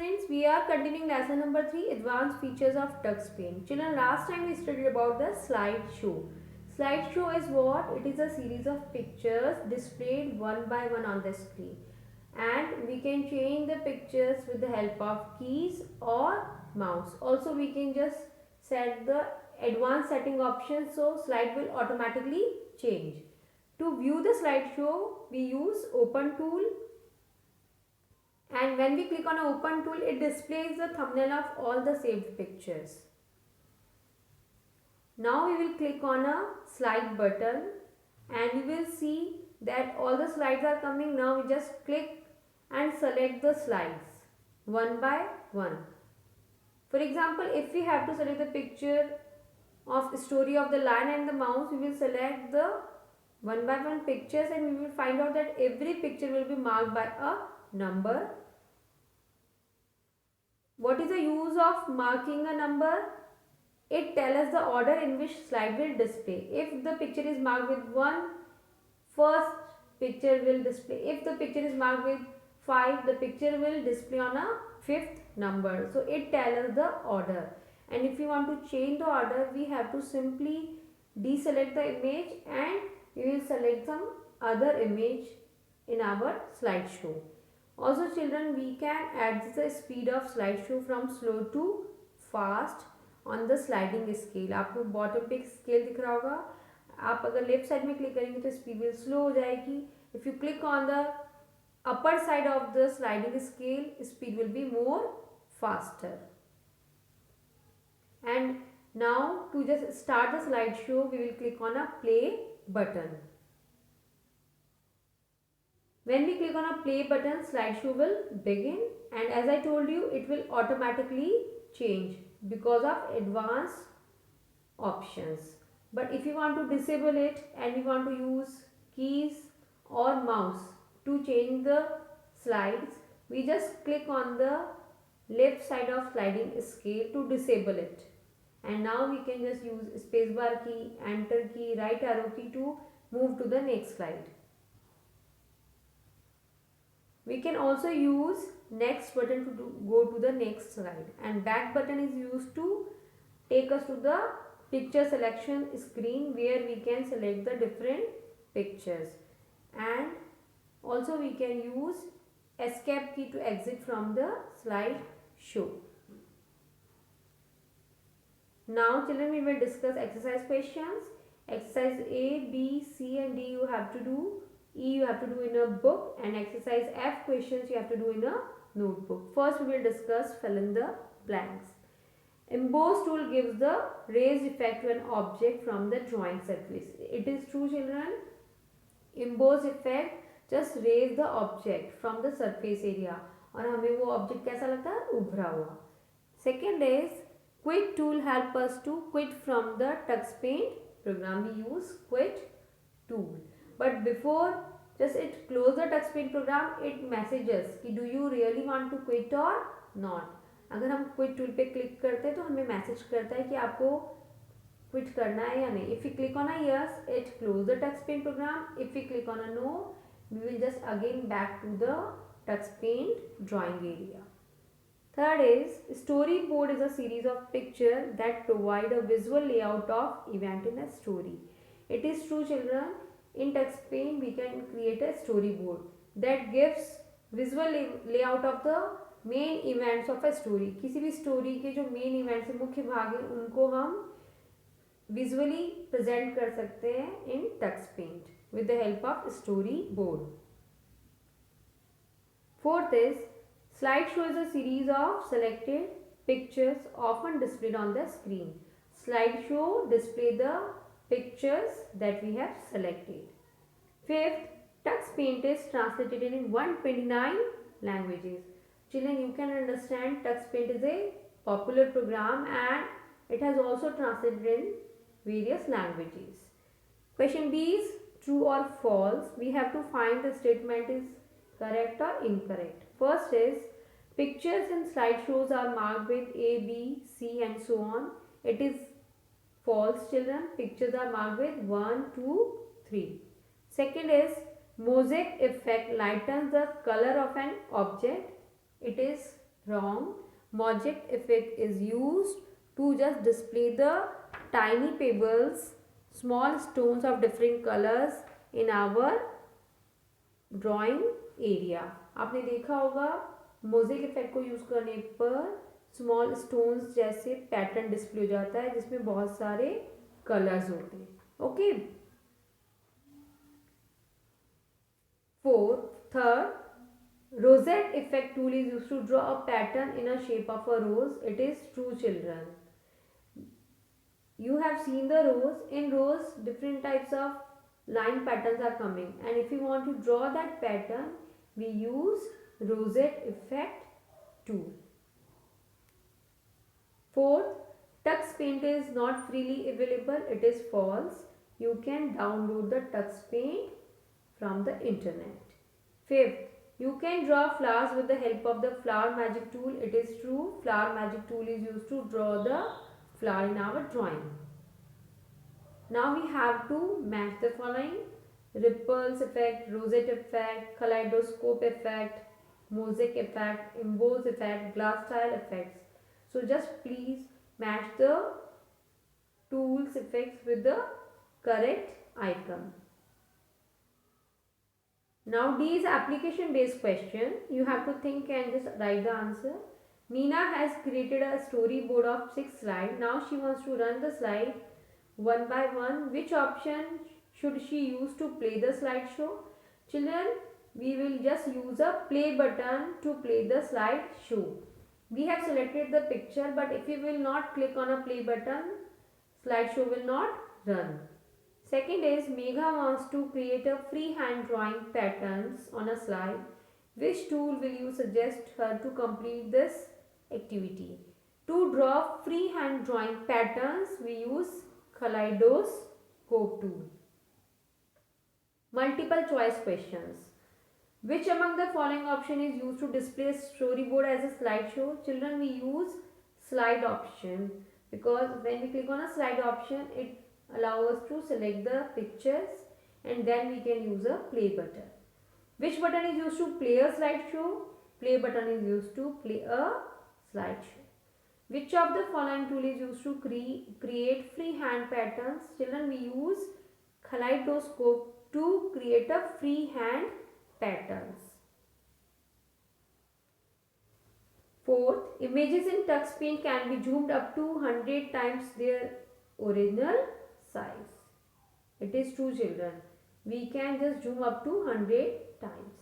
students, we are continuing lesson number 3, advanced features of touchscreen. Children, last time we studied about the slideshow. Slideshow is what? It is a series of pictures displayed one by one on the screen, and we can change the pictures with the help of keys or mouse. Also, we can just set the advanced setting option so slide will automatically change. To view the slideshow, we use open tool, and when we click on a open tool, it displays the thumbnail of all the saved pictures. Now we will click on a slide button and we will see that all the slides are coming. Now we just click and select the slides one by one. For example, if we have to select the picture of story of the lion and the mouse, we will select the one by one pictures and we will find out that every picture will be marked by a number. What is the use of marking a number? It tells us the order in which slide will display. If the picture is marked with 1, first picture will display. If the picture is marked with 5, the picture will display on a 5th number. So it tells us the order. And if we want to change the order, we have to simply deselect the image and we will select some other image in our slideshow. Also children, we can adjust the speed of slideshow from slow to fast on the sliding scale. आपको bottom पे scale दिख रहा होगा. आप अगर left side में click करेंगे तो स्पीड विल स्लो हो जाएगी. If you click on the upper side of the sliding scale, speed will be more faster. And now to just start the slideshow, we will click on a play button. When we click on a play button, slideshow will begin, and as I told you, it will automatically change because of advanced options. But if you want to disable it and you want to use keys or mouse to change the slides, we just click on the left side of sliding scale to disable it. And now we can just use spacebar key, enter key, right arrow key to move to the next slide. We can also use next button to go to the next slide, and back button is used to take us to the picture selection screen where we can select the different pictures. And also we can use escape key to exit from the slide show. Now children, we will discuss exercise questions. Exercise A, B, C and D you have to do. E you have to do in a book, and exercise F questions you have to do in a notebook. First we will discuss fill in the blanks. Emboss tool gives the raised effect to an object from the drawing surface. It is true children. Emboss effect just raise the object from the surface area और हमें वो object कैसा लगता है, उभरा हुआ. Second is quit tool help us to quit from the TuxPaint program. We use quit tool. But before just it close the TuxPaint program, it messages कि do you really want to quit or not. अगर हम quit tool पे click करते हैं तो हमें message करता है कि आपको quit करना है या नहीं. If we click on a yes, it close the TuxPaint program. If we click on a no, we will just again back to the TuxPaint drawing area. Third is storyboard is a series of pictures that provide a visual layout of event in a story. It is true children. In TuxPaint we can create a storyboard that gives visual layout of the main events of a story. किसी भी story के जो main events है, मुख्य भाग हैं, उनको हम visually present कर सकते हैं in TuxPaint with the help of storyboard. Fourth is slideshow is a series of selected pictures often displayed on the screen. Slideshow display the pictures that we have selected. Fifth, TuxPaint is translated in 129 languages. Children, you can understand TuxPaint is a popular program and it has also translated in various languages. Question B is true or false. We have to find the statement is correct or incorrect. First is pictures in slideshows are marked with A, B, C and so on. It is false children. Pictures are marked with 1, 2, 3. Second is mosaic effect lightens the color of an object. It is Wrong. Mosaic effect is used to just display the tiny pebbles, small stones of different colors in our drawing area. आपने देखा होगा mosaic effect को use करने पर small stones जैसे pattern display हो जाता है जिसमें बहुत सारे कलर्स होते हैं. Okay. Third, rosette effect tool is used to draw a pattern in a shape of a rose. It is true, children. You have seen the rose. In rose, different types of line patterns are coming, and if you want to draw that pattern, we use rosette effect tool. Fourth, Tux Paint is not freely available. It is false. You can download the Tux Paint from the internet. Fifth, you can draw flowers with the help of the flower magic tool. It is true. Flower magic tool is used to draw the flower in our drawing. Now we have to match the following: ripples effect, rosette effect, kaleidoscope effect, mosaic effect, emboss effect, glass tile effects. So just please match the tools effects with the correct icon. Now D is application based question. You have to think and just write the answer. Meena has created a storyboard of 6 slides. Now she wants to run the slide one by one. Which option should she use to play the slideshow? Children, we will just use a play button to play the slideshow. We have selected the picture, but if we will not click on a play button, slideshow will not run. Second is Megha wants to create a freehand drawing patterns on a slide. Which tool will you suggest her to complete this activity? To draw freehand drawing patterns, we use kaleidoscope tool. Multiple choice questions. Which among the following option is used to display a storyboard as a slideshow? Children, we use slide option because when we click on a slide option, it allows us to select the pictures and then we can use a play button. Which button is used to play a slideshow? Play button is used to play a slideshow. Which of the following tool is used to create freehand patterns? Children, we use kaleidoscope to create a freehand patterns. Fourth, images in Tux Paint can be zoomed up to 100 times their original size. It is true, children. We can just zoom up to 100 times.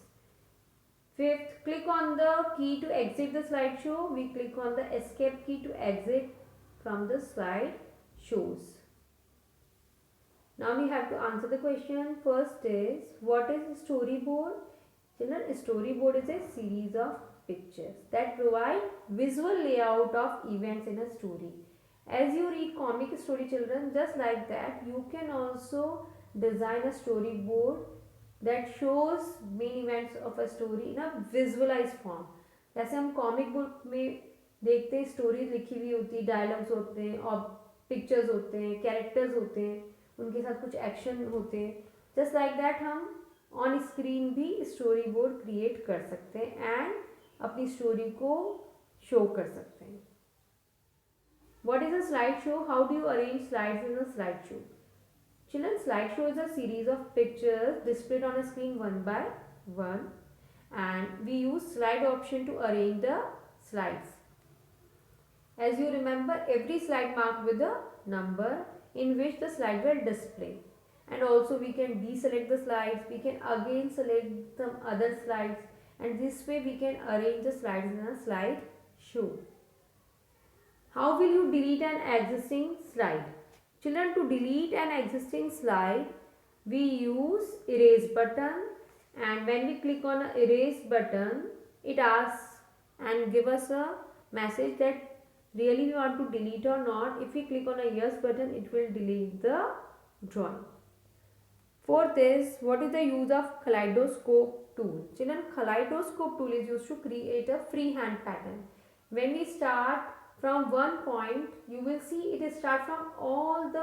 Fifth, click on the key to exit the slideshow. We click on the escape key to exit from the slide shows. Now we have to answer the question. First is, what is a storyboard? Children, a storyboard is a series of pictures that provide visual layout of events in a story. As you read comic story, children, just like that, you can also design a storyboard that shows main events of a story in a visualized form. जैसे हम comic book में देखते हैं, stories लिखी हुई होती है, dialogues होते हैं और पिक्चर्स होते हैं, कैरेक्टर्स होते हैं, उनके साथ कुछ एक्शन होते हैं. जस्ट लाइक दैट हम ऑन स्क्रीन भी स्टोरी बोर्ड क्रिएट कर सकते हैं एंड अपनी स्टोरी को शो कर सकते हैं. What is a slideshow? How do you arrange slides in a slideshow? Children, slideshow is a series of pictures displayed on a screen one by one, and we use slide option to arrange the slides. As you remember, every slide marked with a number in which the slide will display, and also we can deselect the slides, we can again select some other slides, and this way we can arrange the slides in a slide show. How will you delete an existing slide? Children, to delete an existing slide, we use erase button, and when we click on a erase button, it asks and give us a message that really we want to delete or not. If we click on a yes button, it will delete the drawing. Fourth is, what is the use of kaleidoscope tool? Children, kaleidoscope tool is used to create a freehand pattern. When we start from one point, you will see it start from all the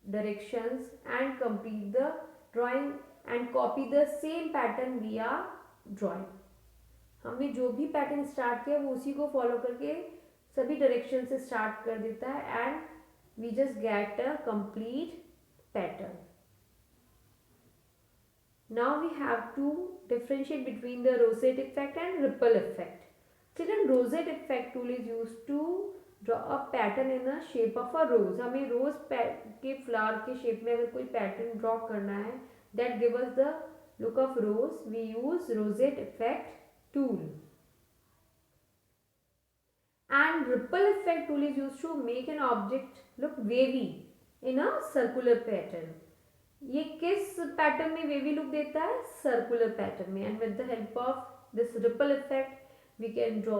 directions and complete the drawing and copy the same pattern we are drawing. हमने जो भी pattern start किया वो उसी को follow करके सभी direction से स्टार्ट कर देता है and we just get a complete pattern. Now we have to differentiate between the rosette effect and ripple effect. Children, rosette effect tool is used to draw a pattern in the shape of a rose. हमें रोज के flower के shape में अगर कोई pattern draw करना है that give us the look of rose, we use rosette effect tool. And ripple effect tool is used to make an object look wavy in a circular pattern. ये किस pattern में wavy look देता है? Circular pattern में. And with the help of this ripple effect we can draw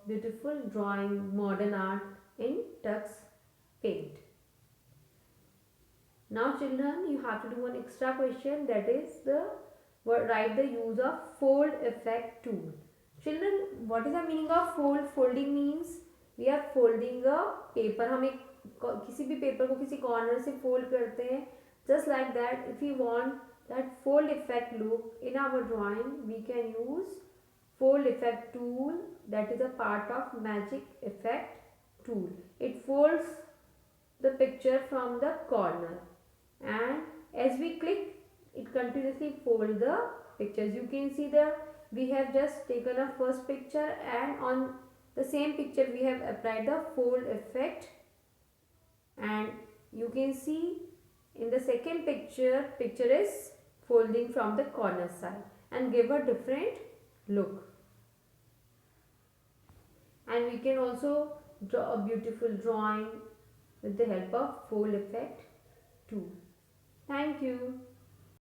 beautiful drawing modern art in Tux Paint. Now children, you have to do one extra question, that is the write the use of fold effect tool. Children, what is the meaning of fold? Folding means we are folding a paper. हम एक किसी भी paper को किसी corner से fold करते हैं. Just like that, if we want that fold effect look in our drawing, we can use fold effect tool, that is a part of magic effect tool. It folds the picture from the corner and as we click it continuously fold the pictures. You can see we have just taken a first picture and on the same picture we have applied the fold effect, and you can see in the second picture is folding from the corner side and give a different look. And we can also draw a beautiful drawing with the help of fold effect tool. Thank you.